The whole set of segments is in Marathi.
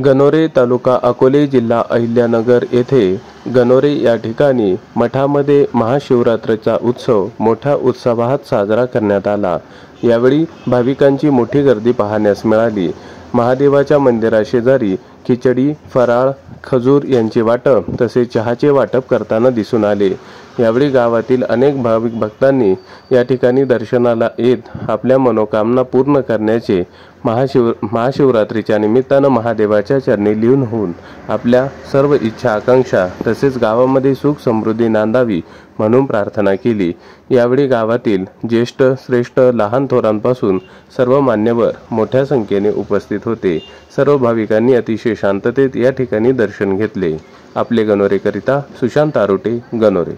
गणोरे तालुका अकोले जिल्हा अहिल्यानगर येथे गणोरे या ठिकाणी मठामध्ये महाशिवरात्रीचा उत्सव मोठ्या उत्साहात साजरा करण्यात आला। यावेळी भाविकांची मोठी गर्दी पाहण्यास मिळाली। महादेवाच्या मंदिराशेजारी खिचडी, फराळ, खजूर यांचे वाटप तसेच चहाचे वाटप करताना दिसून आले। यावेळी गावातील अनेक भाविक भक्तांनी या ठिकाणी दर्शनाला येत आपल्या मनोकामना पूर्ण करण्याचे महाशिवरात्रीच्या निमित्तानं महादेवाच्या चरणी लीन होऊन आपल्या सर्व इच्छा आकांक्षा तसेच गावामध्ये सुख समृद्धी नांदावी म्हणून प्रार्थना केली। यावेळी गावातील ज्येष्ठ श्रेष्ठ लहान थोरांपासून सर्व मान्यवर मोठ्या संख्येने उपस्थित होते। सर्व भाविकांनी अतिशय शांततेत या ठिकाणी दर्शन घेतले। आपले गणोरेकरिता सुशांत आरोटे, गणोरे।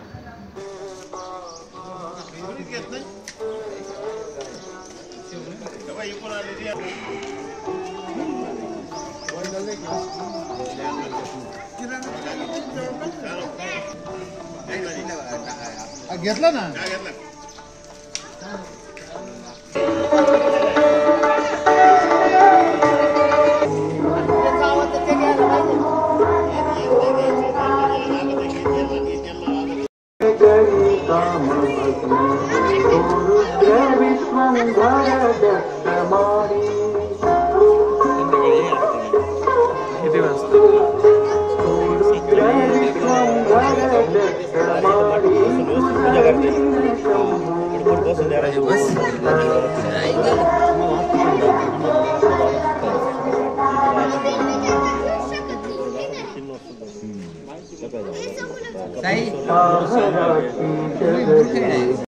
घेतला ना